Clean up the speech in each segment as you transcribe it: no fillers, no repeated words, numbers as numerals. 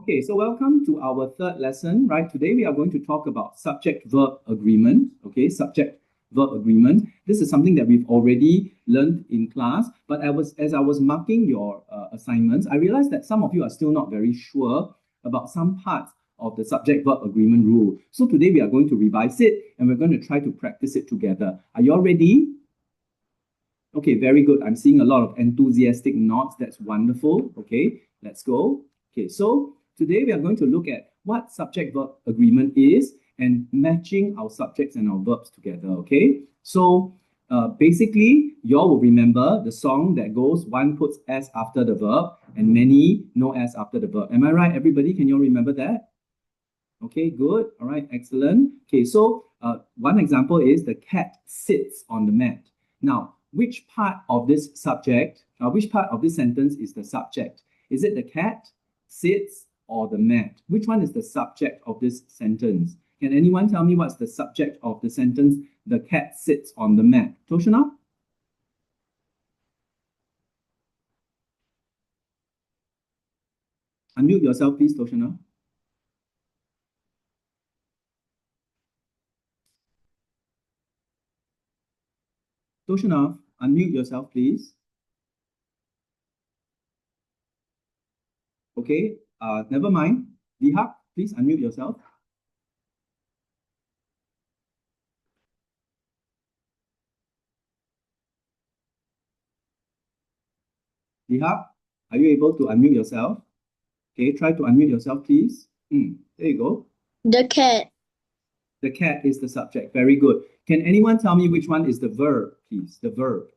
Okay, so welcome to our third lesson, right? Today we are going to talk about subject-verb agreement, okay? Subject-verb agreement. This is something that we've already learned in class, but as I was marking your assignments, I realized that some of you are still not very sure about some parts of the subject-verb agreement rule. So today we are going to revise it and we're going to try to practice it together. Are you all ready? Okay, very good. I'm seeing a lot of enthusiastic nods. That's wonderful. Okay, let's go. Okay, so today we are going to look at what subject-verb agreement is and matching our subjects and our verbs together. Okay, so basically, you all will remember the song that goes one puts s after the verb and many no s after the verb. Am I right, everybody? Can you all remember that? Okay, good. All right, excellent. Okay, so one example is the cat sits on the mat. Now, which part of this sentence is the subject? Is it the cat sits or the mat? Which one is the subject of this sentence? Can anyone tell me what's the subject of the sentence, the cat sits on the mat? Toshana? Unmute yourself, please, Toshana. Toshana, unmute yourself, please. Okay, never mind. Lihak, please unmute yourself. Lihak, are you able to unmute yourself? Okay, try to unmute yourself, please. There you go. The cat. The cat is the subject. Very good. Can anyone tell me which one is the verb, please? The verb.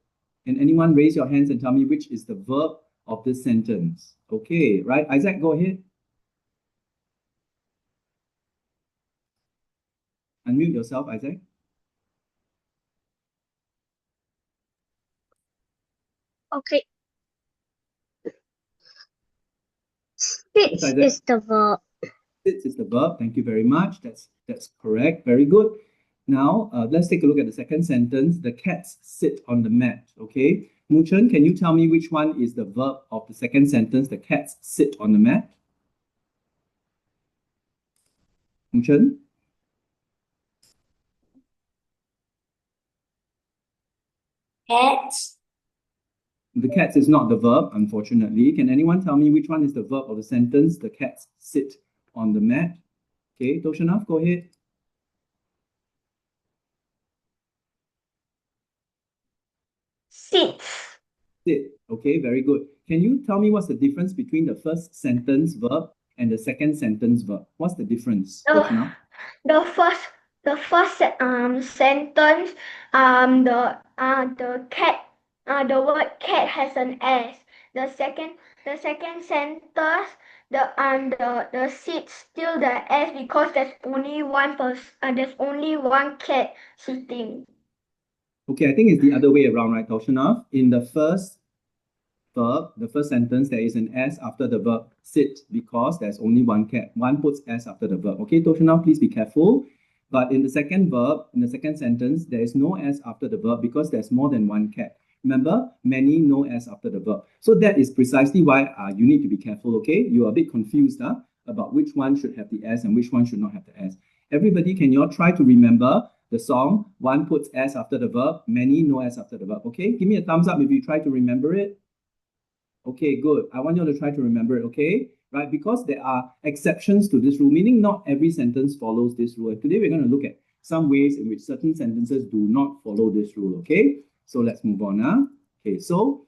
Can anyone raise your hands and tell me which is the verb of this sentence? Okay, right. Isaac, go ahead. Unmute yourself, Isaac. Okay. Sits is the verb. Sits is the verb. Thank you very much. That's correct. Very good. Now, let's take a look at the second sentence. The cats sit on the mat. Okay. Muchen, can you tell me which one is the verb of the second sentence? The cats sit on the mat. Muchen? Cats. The cats is not the verb, unfortunately. Can anyone tell me which one is the verb of the sentence? The cats sit on the mat. Okay, Toshanaf, go ahead. Sit. Sit. Okay, very good. Can you tell me what's the difference between the first sentence verb and the second sentence verb? What's the difference, Toshanaf? The first sentence the cat the word cat has an S. The second sentence the sit still the S because there's only one cat sitting. Okay, I think it's the other way around, right, Toshanaf? In the first verb, the first sentence, there is an S after the verb sit because there's only one cat. One puts S after the verb. Okay, Toshanaf, please be careful. But in the second verb, in the second sentence, there is no S after the verb because there's more than one cat. Remember, many, no S after the verb. So that is precisely why you need to be careful, okay? You're a bit confused about which one should have the S and which one should not have the S. Everybody, can you all try to remember the song? One puts S after the verb, many, no S after the verb, okay? Give me a thumbs up if you try to remember it. Okay, good. I want you all to try to remember it, okay? Right, because there are exceptions to this rule, meaning not every sentence follows this rule. And today we're going to look at some ways in which certain sentences do not follow this rule, okay? So let's move on now. Okay, so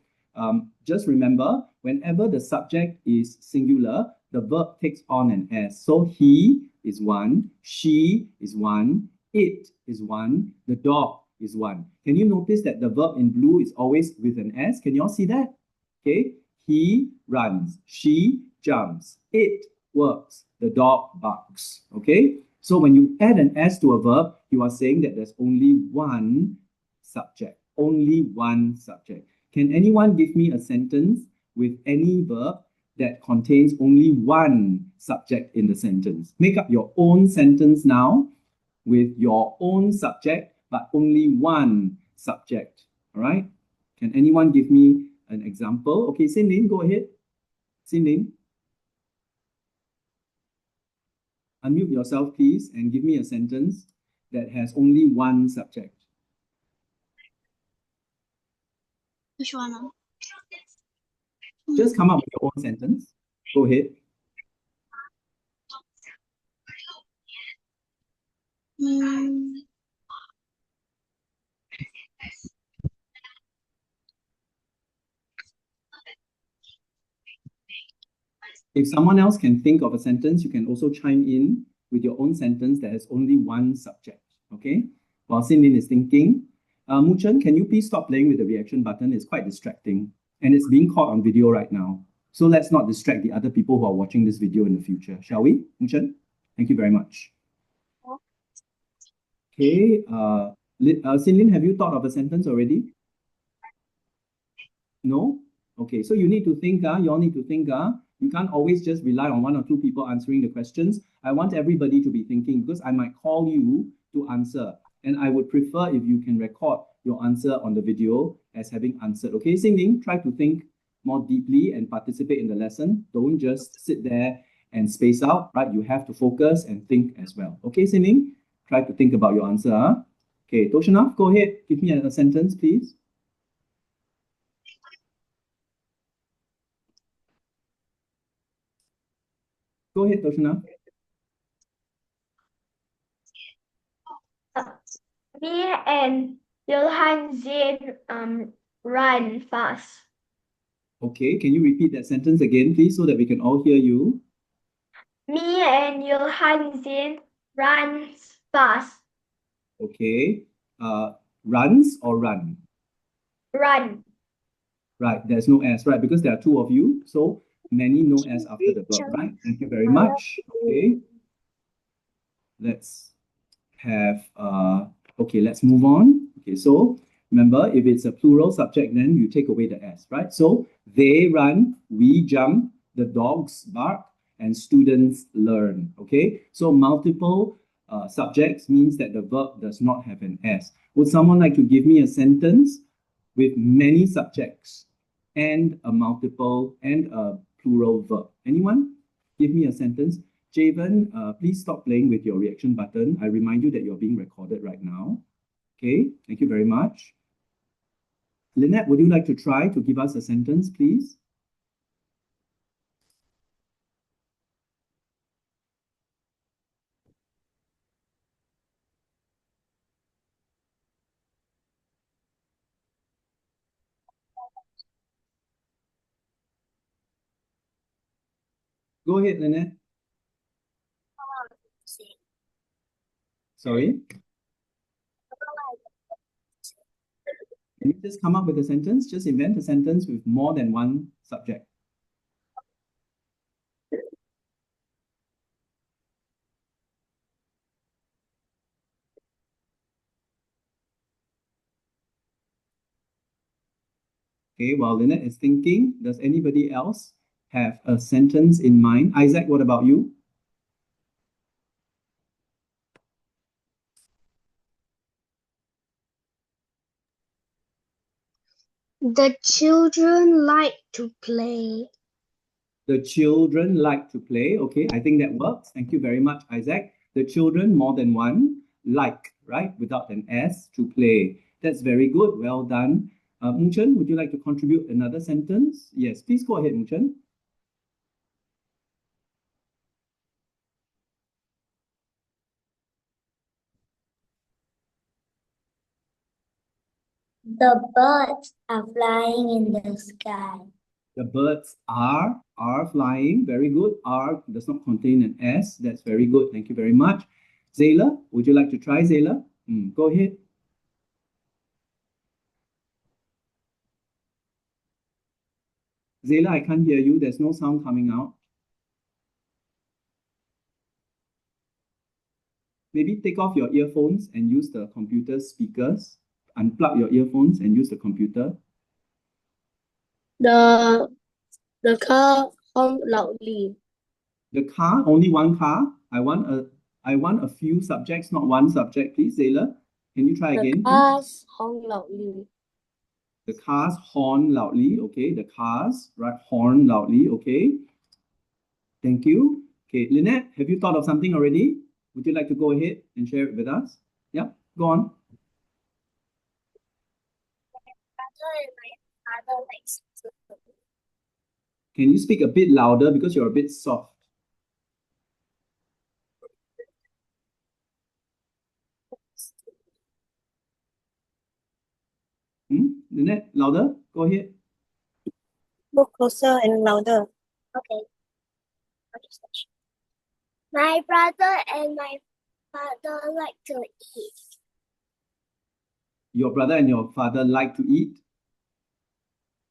just remember, whenever the subject is singular, the verb takes on an S. So he is one, she is one, it is one, the dog is one. Can you notice that the verb in blue is always with an S? Can you all see that? Okay, he runs, she jumps, it works, the dog barks. Okay, so when you add an S to a verb, you are saying that there's only one subject. Only one subject. Can anyone give me a sentence with any verb that contains only one subject in the sentence? Make up your own sentence now with your own subject, but only one subject. All right? Can anyone give me an example? Okay, Sin Lin, go ahead. Sin Lin. Unmute yourself, please, and give me a sentence that has only one subject. Which one? Just come up with your own sentence. Go ahead. If someone else can think of a sentence, you can also chime in with your own sentence that has only one subject. Okay? While Xin is thinking, Mu Chen, can you please stop playing with the reaction button? It's quite distracting, and it's being caught on video right now. So let's not distract the other people who are watching this video in the future, shall we, Mu Chen? Thank you very much. Okay, Xin, have you thought of a sentence already? No? Okay, so you need to think, you all need to think. You can't always just rely on one or two people answering the questions. I want everybody to be thinking because I might call you to answer. And I would prefer if you can record your answer on the video as having answered. Okay, Xin, try to think more deeply and participate in the lesson. Don't just sit there and space out, right? You have to focus and think as well. Okay, Xin, try to think about your answer. Okay, Toshana, go ahead. Give me a sentence, please. Go ahead, Toshana. Me and Johan Zain run fast. Okay, can you repeat that sentence again, please, so that we can all hear you? Me and Johan Zain runs fast. Okay. Runs or run? Run. Right, there's no S, right? Because there are two of you, so many no S after the verb, right? Thank you very much. Okay. Let's have, okay, let's move on. Okay, so remember, if it's a plural subject, then you take away the S, right? So they run, we jump, the dogs bark, and students learn, okay? So multiple subjects means that the verb does not have an S. Would someone like to give me a sentence with many subjects and a multiple and a plural verb? Anyone? Give me a sentence. Javen, please stop playing with your reaction button. I remind you that you're being recorded right now. Okay, thank you very much. Lynette, would you like to try to give us a sentence, please? Go ahead, Lynette. Sorry? Can you just come up with a sentence? Just invent a sentence with more than one subject. Okay, while Lynette is thinking, does anybody else have a sentence in mind? Isaac, what about you? The children like to play. The children like to play. Okay, I think that works. Thank you very much, Isaac. The children, more than one, like, right? Without an S, to play. That's very good. Well done. Mu Chen, would you like to contribute another sentence? Yes, please go ahead, Mu Chen. The birds are flying in the sky. The birds are flying. Very good. Are does not contain an S. That's very good. Thank you very much. Zayla, would you like to try, Zayla? Go ahead. Zayla, I can't hear you. There's no sound coming out. Maybe take off your earphones and use the computer speakers. Unplug your earphones and use the computer. The car honk loudly. The car, only one car. I want a few subjects, not one subject, please, Zayla. Can you try again, The cars honk loudly. The cars horn loudly. Okay, the cars, right, horn loudly. Okay. Thank you. Okay, Lynette, have you thought of something already? Would you like to go ahead and share it with us? Yeah, go on. Father and my father likes to Can you speak a bit louder because you're a bit soft? Lynette, louder? Go ahead. Go closer and louder. Okay. My brother and my father like to eat. Your brother and your father like to eat?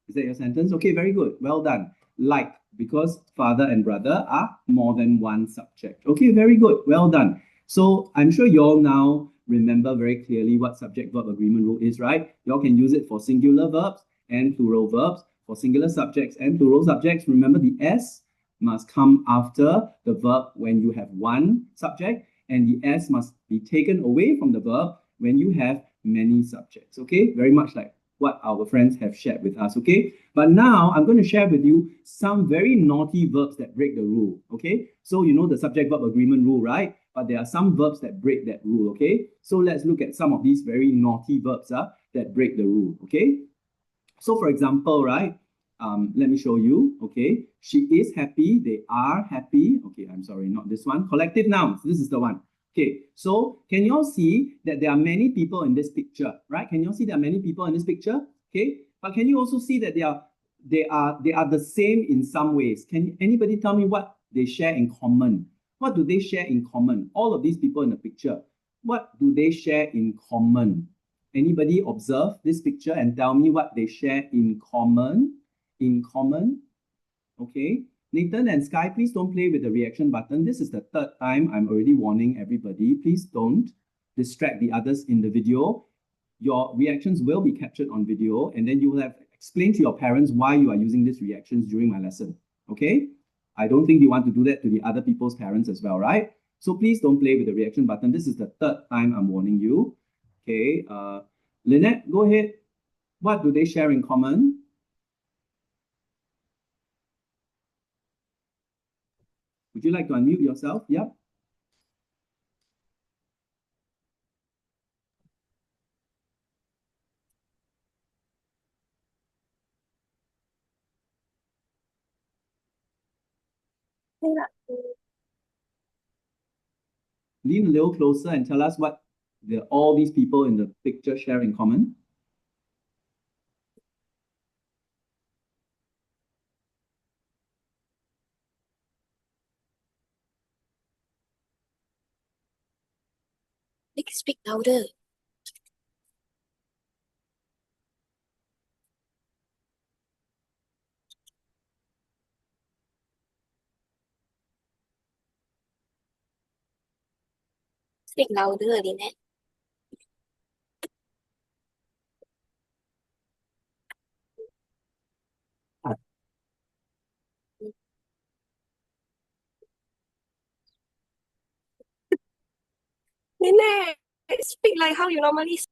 Is that your sentence? Okay, very good. Well done. Like, because father and brother are more than one subject. Okay, very good. Well done. So I'm sure you all now remember very clearly what subject-verb agreement rule is, right? You all can use it for singular verbs and plural verbs. For singular subjects and plural subjects, remember the S must come after the verb when you have one subject, and the S must be taken away from the verb when you have many subjects. Okay, very much like what our friends have shared with us, okay? But now I'm going to share with you some very naughty verbs that break the rule, okay? So you know the subject-verb agreement rule, right? But there are some verbs that break that rule, okay? So let's look at some of these very naughty verbs that break the rule, okay? So for example, right, let me show you, okay? She is happy, they are happy. Okay, I'm sorry, not this one. Collective nouns, this is the one. Okay, so can you all see that there are many people in this picture, right? Can you all see there are many people in this picture? Okay, but can you also see that they are the same in some ways? Can anybody tell me what they share in common? What do they share in common? All of these people in the picture, what do they share in common? Anybody observe this picture and tell me what they share in common? In common, okay? Nathan and Sky, please don't play with the reaction button. This is the third time I'm already warning everybody. Please don't distract the others in the video. Your reactions will be captured on video, and then you will have explained to your parents why you are using these reactions during my lesson, okay? I don't think you want to do that to the other people's parents as well, right? So please don't play with the reaction button. This is the third time I'm warning you. Okay, Lynette, go ahead. What do they share in common? Would you like to unmute yourself? Yep. Lean a little closer and tell us what all these people in the picture share in common. Speak louder. Speak louder, Lynette. Lynette, speak like how you normally speak.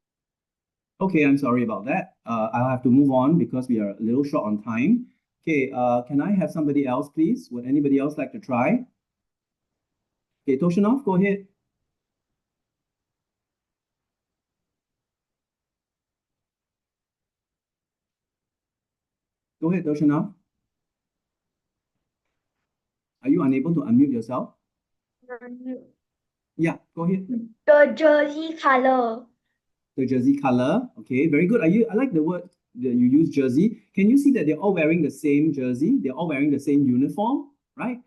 Okay, I'm sorry about that. I'll have to move on because we are a little short on time. Okay, can I have somebody else, please? Would anybody else like to try? Okay, Toshinov, go ahead. Go ahead, Toshinov. Are you unable to unmute yourself? Yeah, go ahead. The jersey color. The jersey color. Okay, very good. I like the word that you use, jersey. Can you see that they're all wearing the same jersey? They're all wearing the same uniform, right?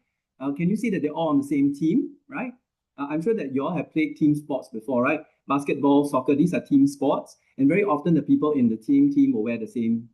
Can you see that they're all on the same team, right? I'm sure that you all have played team sports before, right? Basketball, soccer, these are team sports. And very often the people in the team will wear the same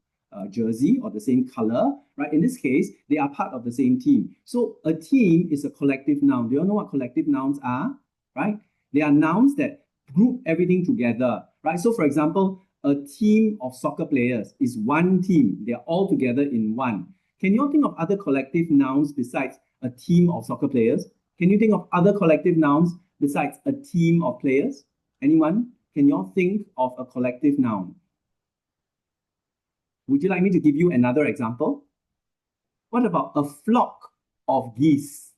jersey or the same color, right? In this case, they are part of the same team. So a team is a collective noun. Do you all know what collective nouns are, right? They are nouns that group everything together, right? So for example, a team of soccer players is one team. They're all together in one. Can you all think of other collective nouns besides a team of soccer players? Can you think of other collective nouns besides a team of players? Anyone? Can you all think of a collective noun? Would you like me to give you another example? What about a flock of geese?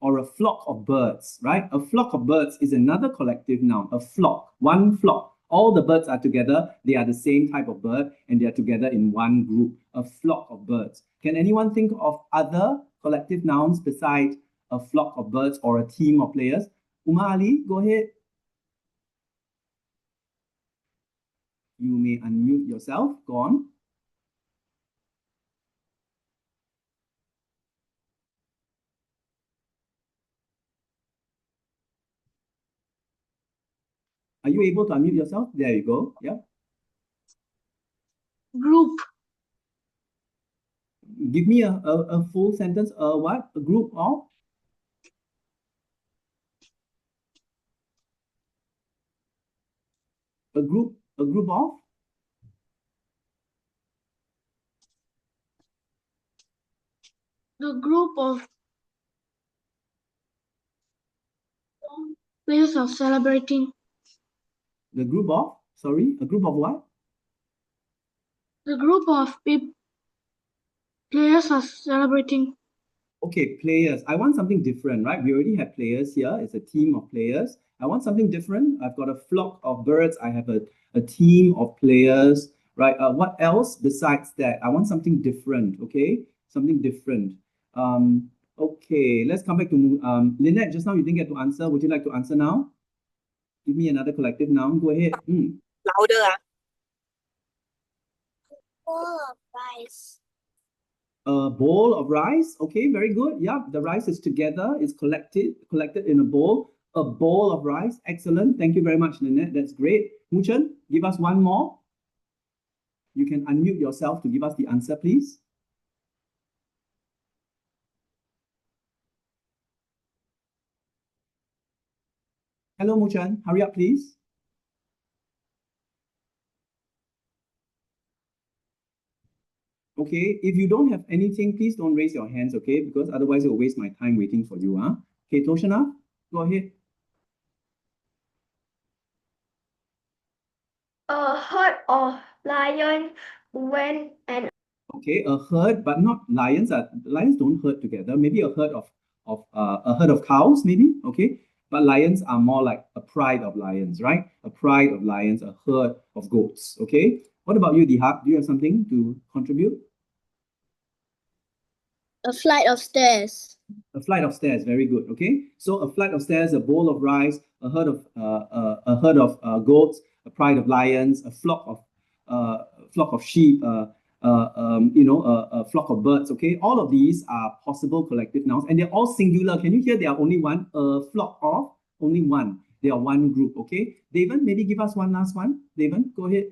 or a flock of birds, right? A flock of birds is another collective noun, a flock, one flock. All the birds are together, they are the same type of bird, and they are together in one group, a flock of birds. Can anyone think of other collective nouns besides a flock of birds or a team of players? Uma Ali, go ahead. You may unmute yourself. Go on. Are you able to unmute yourself? There you go. Yeah. Group. Give me a full sentence. What? A group of? A group of? The group of players are celebrating. The group of? Sorry, a group of what? The group of players are celebrating. Okay, players. I want something different, right? We already have players here. It's a team of players. I want something different. I've got a flock of birds. I have a team of players, right? What else besides that? I want something different, okay? Something different. Okay, let's come back to Lynette. Just now you didn't get to answer. Would you like to answer now? Give me another collective noun. Go ahead. Louder. Bowl of rice. A bowl of rice. Okay, very good. Yeah, the rice is together. It's collected in a bowl. A bowl of rice. Excellent. Thank you very much, Lynette. That's great. Muchen, give us one more. You can unmute yourself to give us the answer, please. Hello, Muchen. Hurry up, please. Okay, if you don't have anything, please don't raise your hands, okay? Because otherwise it will waste my time waiting for you, huh? Okay, Toshana, go ahead. A herd of lions went and Okay, a herd, but not lions. Lions don't herd together. Maybe a herd of cows, maybe. Okay, but lions are more like a pride of lions, right? A pride of lions, a herd of goats. Okay. What about you, Dihak? Do you have something to contribute? A flight of stairs. A flight of stairs, very good. Okay, so a flight of stairs, a bowl of rice, a herd of goats, a pride of lions, a flock of sheep, a flock of birds. Okay, all of these are possible collective nouns, and they're all singular. Can you hear? They are only one. A flock of only one. They are one group. Okay, David, maybe give us one last one. David, go ahead.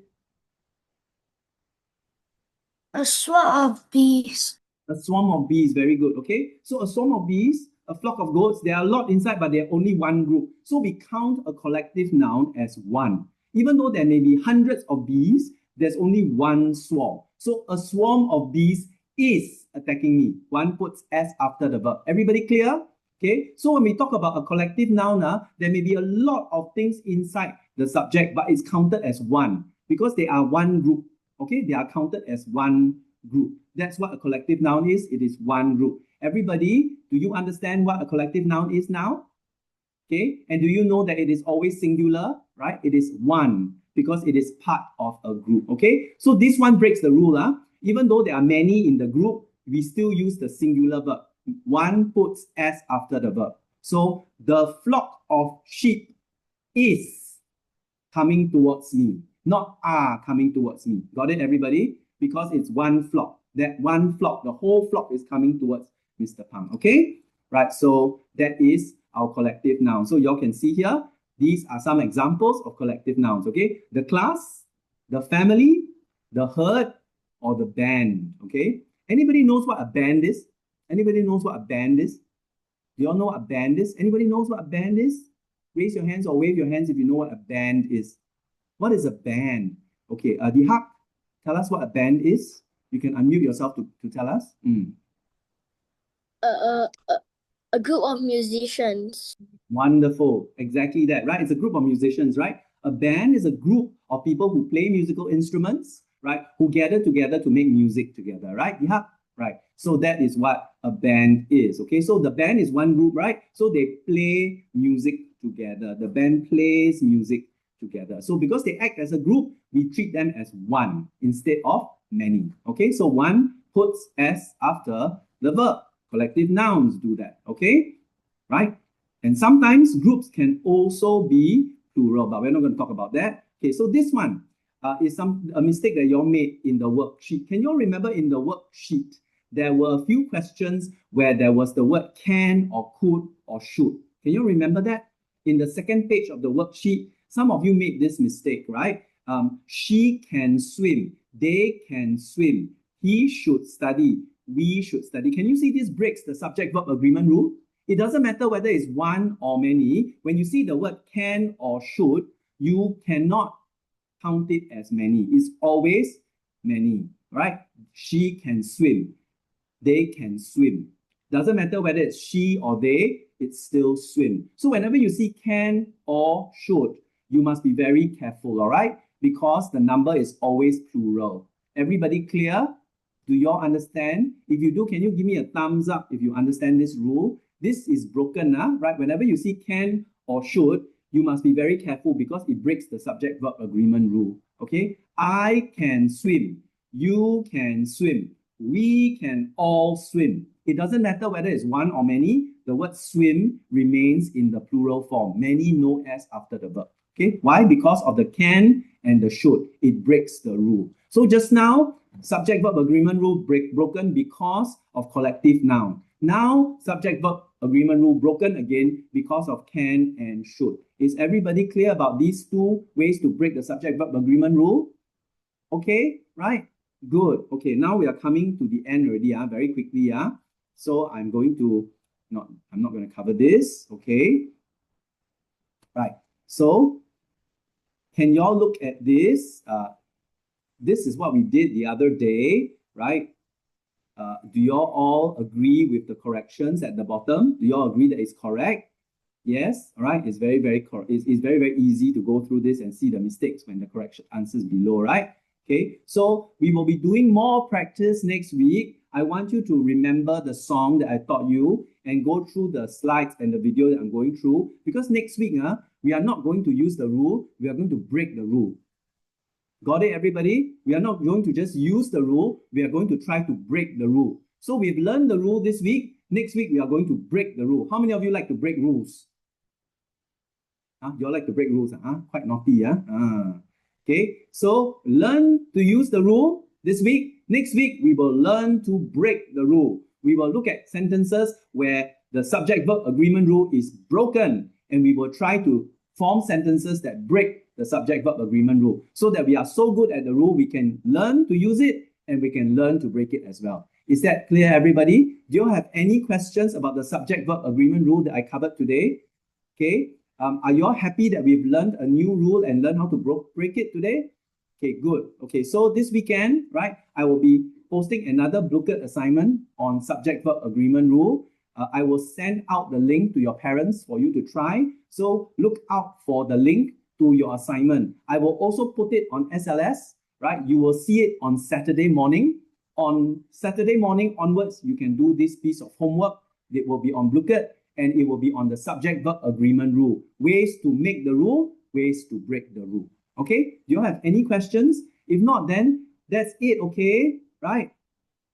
A swarm of bees. A swarm of bees, very good. Okay, so a swarm of bees, a flock of goats, there are a lot inside, but they're only one group. So we count a collective noun as one. Even though there may be hundreds of bees, there's only one swarm. So a swarm of bees is attacking me. One puts S after the verb. Everybody clear? Okay, so when we talk about a collective noun, there may be a lot of things inside the subject, but it's counted as one because they are one group. Okay, they are counted as one group. That's what a collective noun is. It is one group. Everybody, do you understand what a collective noun is now? Okay, and do you know that it is always singular, right? It is one because it is part of a group. Okay, so this one breaks the rule. Even though there are many in the group, we still use the singular verb. One puts S after the verb. So the flock of sheep is coming towards me, not are coming towards me. Got it, everybody? Because it's one flock. That one flock, the whole flock is coming towards Mr. Pang. Okay? Right, so that is our collective noun. So y'all can see here, these are some examples of collective nouns. Okay? The class, the family, the herd, or the band. Okay? Anybody knows what a band is? Anybody knows what a band is? Do y'all know what a band is? Anybody knows what a band is? Raise your hands or wave your hands if you know what a band is. What is a band? Okay, Dihak, tell us what a band is. You can unmute yourself to tell us. A group of musicians. Wonderful. Exactly that, right? It's a group of musicians, right? A band is a group of people who play musical instruments, right? Who gather together to make music together, right? Dihak, right? So that is what a band is, okay? So the band is one group, right? So they play music together. The band plays music together. So because they act as a group, we treat them as one instead of many, okay? So one puts S after the verb. Collective nouns do that, okay? Right? And sometimes groups can also be plural, but we're not going to talk about that. Okay, so this one is a mistake that you all made in the worksheet. Can you all remember in the worksheet, there were a few questions where there was the word can or could or should. Can you remember that? In the second page of the worksheet, some of you made this mistake, right? She can swim. They can swim. He should study. We should study. Can you see this breaks the subject-verb agreement rule? It doesn't matter whether it's one or many. When you see the word can or should, you cannot count it as many. It's always many, right? She can swim. They can swim. Doesn't matter whether it's she or they, it's still swim. So whenever you see can or should, you must be very careful, all right? Because the number is always plural. Everybody clear? Do you all understand? If you do, can you give me a thumbs up if you understand this rule? This is broken, right? Whenever you see can or should, you must be very careful because it breaks the subject-verb agreement rule, okay? I can swim. You can swim. We can all swim. It doesn't matter whether it's one or many. The word swim remains in the plural form. Many, no S after the verb. Okay, why? Because of the can and the should. It breaks the rule. So just now, subject-verb agreement rule broken because of collective noun. Now, subject-verb agreement rule broken again because of can and should. Is everybody clear about these two ways to break the subject-verb agreement rule? Okay, right? Good. Okay, now we are coming to the end already, very quickly. So I'm going to, I'm not going to cover this. Okay. Right. So can y'all look at this? This is what we did the other day, right? Do y'all all agree with the corrections at the bottom? Do y'all agree that it's correct? Yes, all right. It's very, it's very, very easy to go through this and see the mistakes when the correction answers below, right? Okay, so we will be doing more practice next week. I want you to remember the song that I taught you and go through the slides and the video that I'm going through, because next week, we are not going to use the rule, we are going to break the rule. Got it, everybody? We are not going to just use the rule, we are going to try to break the rule. So we've learned the rule this week. Next week, we are going to break the rule. How many of you like to break rules? You all like to break rules? Quite naughty, Okay, so learn to use the rule this week. Next week, we will learn to break the rule. We will look at sentences where the subject-verb agreement rule is broken, and we will try to form sentences that break the subject-verb agreement rule so that we are so good at the rule, we can learn to use it and we can learn to break it as well. Is that clear, everybody? Do you have any questions about the subject-verb agreement rule that I covered today? Okay. Are you all happy that we've learned a new rule and learned how to break it today? Okay, good. Okay, so this weekend, right, I will be posting another booklet assignment on subject-verb agreement rule. I will send out the link to your parents for you to try. So look out for the link to your assignment. I will also put it on SLS, right? You will see it on Saturday morning. On Saturday morning onwards, you can do this piece of homework. It will be on booklet, and it will be on the subject-verb agreement rule. Ways to make the rule, ways to break the rule. Okay, do you have any questions? If not, then that's it, okay? Right?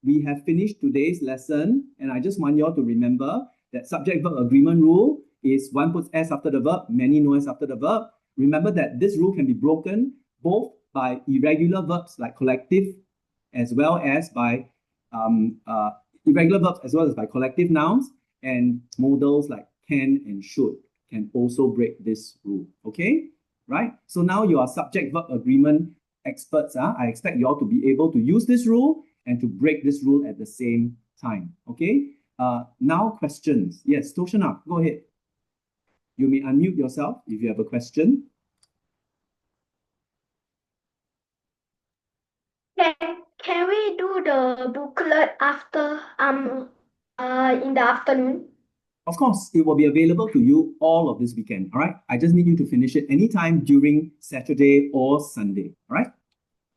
We have finished today's lesson, and I just want you all to remember that subject-verb agreement rule is one puts S after the verb, many no S after the verb. Remember that this rule can be broken both by irregular verbs like collective, as well as by irregular verbs, as well as by collective nouns. And modals like can and should can also break this rule, okay? Right? So now you are subject-verb agreement experts. I expect you all to be able to use this rule and to break this rule at the same time, okay? Now questions. Yes, Toshana, go ahead. You may unmute yourself if you have a question. Can we do the booklet after in the afternoon? Of course, it will be available to you all of this weekend, all right? I just need you to finish it anytime during Saturday or Sunday, all right?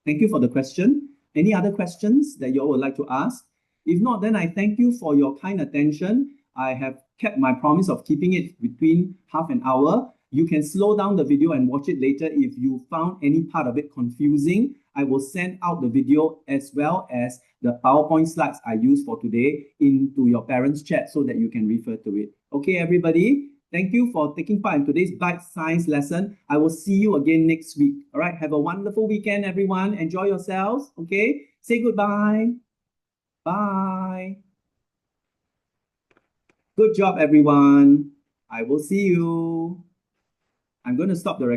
Thank you for the question. Any other questions that you all would like to ask? If not, then I thank you for your kind attention. I have kept my promise of keeping it between half an hour. You can slow down the video and watch it later if you found any part of it confusing. I will send out the video as well as the PowerPoint slides I used for today into your parents' chat so that you can refer to it. Okay, everybody? Thank you for taking part in today's bite science lesson. I will see you again next week. All right, have a wonderful weekend, everyone. Enjoy yourselves. Okay, say goodbye. Bye. Good job, everyone. I will see you. I'm going to stop the recording.